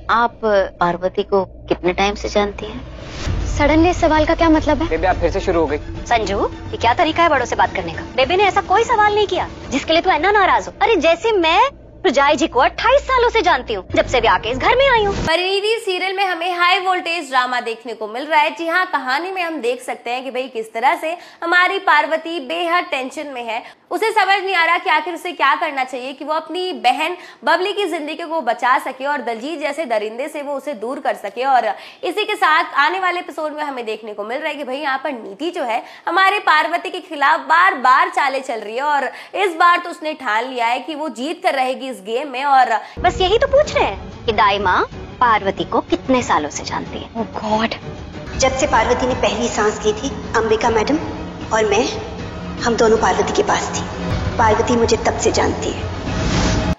आप पार्वती को कितने टाइम से जानती हैं? सडनली इस सवाल का क्या मतलब है? बेबी आप फिर से शुरू हो गई। संजू, ये क्या तरीका है बड़ों से बात करने का? बेबी ने ऐसा कोई सवाल नहीं किया जिसके लिए तू इतना नाराज हो। अरे जैसे मैं प्रजाई जी को 28 सालों से जानती हूँ, जब से भी आके इस घर में आई हूँ। परिणीति सीरियल में हमें हाई वोल्टेज ड्रामा देखने को मिल रहा है। जी हाँ, कहानी में हम देख सकते हैं कि भाई किस तरह से हमारी पार्वती बेहद टेंशन में है। उसे समझ नहीं आ रहा कि आखिर उसे क्या करना चाहिए कि वो अपनी बहन बबली की जिंदगी को बचा सके और दलजीत जैसे दरिंदे से वो उसे दूर कर सके। और इसी के साथ आने वाले एपिसोड में हमें देखने को मिल रहा है कि भाई यहाँ पर नीति जो है हमारे पार्वती के खिलाफ बार बार चालें चल रही है और इस बार तो उसने ठान लिया है कि वो जीत कर रहेगी इस गेम में। और बस यही तो पूछ रहे हैं कि दाई माँ पार्वती को कितने सालों से जानती है? ओह गॉड, जब से पार्वती ने पहली सांस ली थी, अंबिका मैडम और मैं, हम दोनों पार्वती के पास थी। पार्वती मुझे तब से जानती है।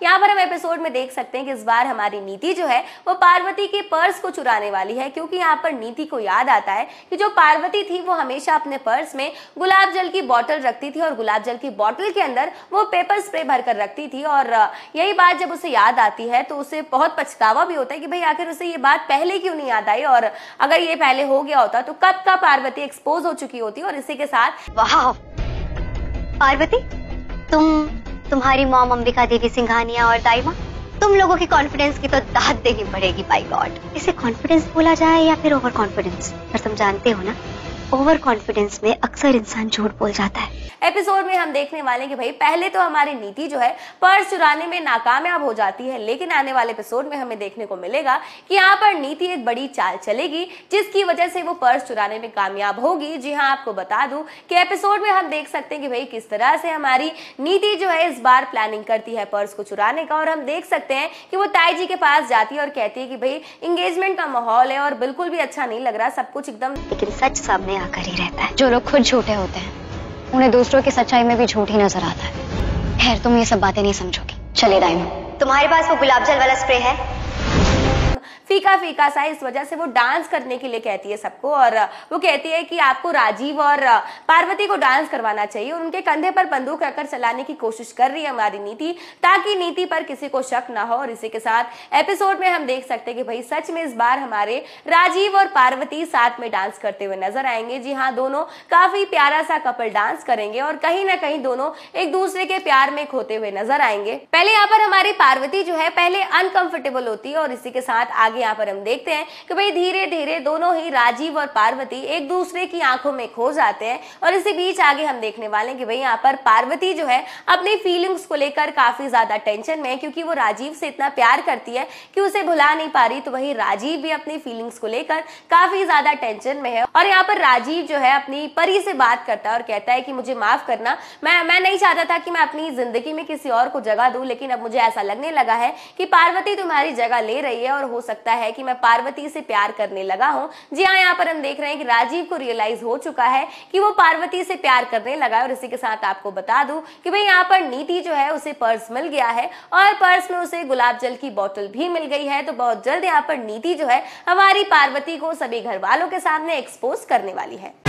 यहाँ पर हम एपिसोड में देख सकते हैं कि इस बार हमारी नीति जो है वो पार्वती के पर्स को चुराने वाली है, क्योंकि यहाँ पर नीति को याद आता है कि जो पार्वती थी वो हमेशा अपने पर्स में गुलाब जल की बोतल रखती थी और गुलाब जल की बोतल के अंदर वो पेपर स्प्रे भर कर रखती थी। और यही बात जब उसे याद आती है तो उसे बहुत पछतावा भी होता है कि भाई आखिर उसे ये बात पहले क्यों नहीं याद आई, और अगर ये पहले हो गया होता तो कब का पार्वती एक्सपोज हो चुकी होती। और इसी के साथ वाह पार्वती, तुम्हारी मॉम अंबिका देवी सिंघानिया और दाई माँ, तुम लोगों की कॉन्फिडेंस की तो दाद देनी पड़ेगी। बाय गॉड, इसे कॉन्फिडेंस बोला जाए या फिर ओवर कॉन्फिडेंस, पर तुम जानते हो ना, ओवर कॉन्फिडेंस में अक्सर इंसान झूठ बोल जाता है। एपिसोड में हम देखने वाले हैं कि भाई पहले तो हमारी नीति जो है पर्स चुराने में नाकामयाब हो जाती है, लेकिन आने वाले एपिसोड में हमें देखने को मिलेगा कि यहाँ पर नीति एक बड़ी चाल चलेगी जिसकी वजह से वो पर्स चुराने में कामयाब होगी। जी हाँ, आपको बता दूं कि एपिसोड में हम देख सकते हैं कि भाई किस तरह से हमारी नीति जो है इस बार प्लानिंग करती है पर्स को चुराने का। और हम देख सकते हैं कि वो ताई जी के पास जाती है और कहती है कि भाई एंगेजमेंट का माहौल है और बिल्कुल भी अच्छा नहीं लग रहा, सब कुछ एकदम, लेकिन सच सामने आकर ही रहता है। जो लोग खुद झूठे होते हैं उन्हें दूसरों की सच्चाई में भी झूठ ही नजर आता है। खैर, तुम ये सब बातें नहीं समझोगी। चलिए दाई माँ, तुम्हारे पास वो गुलाब जल वाला स्प्रे है? फीका फीका सा, इस वजह से वो डांस करने के लिए कहती है सबको। और वो कहती है कि आपको राजीव और पार्वती को डांस करवाना चाहिए और उनके कंधे पर बंदूक रखकर चलाने की कोशिश कर रही है हमारी नीति, ताकि नीति पर किसी को शक ना हो। और इसी के साथ एपिसोड में हम देख सकते हैं कि भाई सच में इस बार हमारे राजीव और पार्वती साथ में डांस करते हुए नजर आएंगे। जी हाँ, दोनों काफी प्यारा सा कपल डांस करेंगे और कहीं ना कहीं दोनों एक दूसरे के प्यार में खोते हुए नजर आएंगे। पहले यहाँ पर हमारी पार्वती जो है पहले अनकंफर्टेबल होती है और इसी के साथ आगे यहाँ पर हम देखते हैं कि भाई धीरे धीरे दोनों ही राजीव और पार्वती एक दूसरे की आंखों में खो जाते हैं। और इसी बीच आगे हम देखने वाले हैं कि भाई यहाँ पर पार्वती जो है अपनी फीलिंग्स को लेकर काफी ज्यादा टेंशन में है, क्योंकि वो राजीव से इतना प्यार करती है कि उसे भुला नहीं पा रही। तो वही राजीव भी अपनी फीलिंग्स को लेकर काफी ज्यादा टेंशन में है। और यहाँ पर राजीव जो है अपनी परी से बात करता है और कहता है कि मुझे माफ करना, मैं नहीं चाहता था कि मैं अपनी जिंदगी में किसी और को जगह दूं, लेकिन अब मुझे ऐसा लगने लगा है कि पार्वती तुम्हारी जगह ले रही है और हो सकता है कि मैं पार्वती से प्यार करने लगा हूँ। जी हाँ, यहाँ पर हम देख रहे हैं कि राजीव को रियलाइज हो चुका है कि वो पार्वती से प्यार करने लगा है। और इसी के साथ आपको बता दूं कि भाई यहाँ पर नीति जो है उसे पर्स मिल गया है और पर्स में उसे गुलाब जल की बोतल भी मिल गई है। तो बहुत जल्द यहाँ पर नीति जो है हमारी पार्वती को सभी घर वालों के सामने एक्सपोज करने वाली है।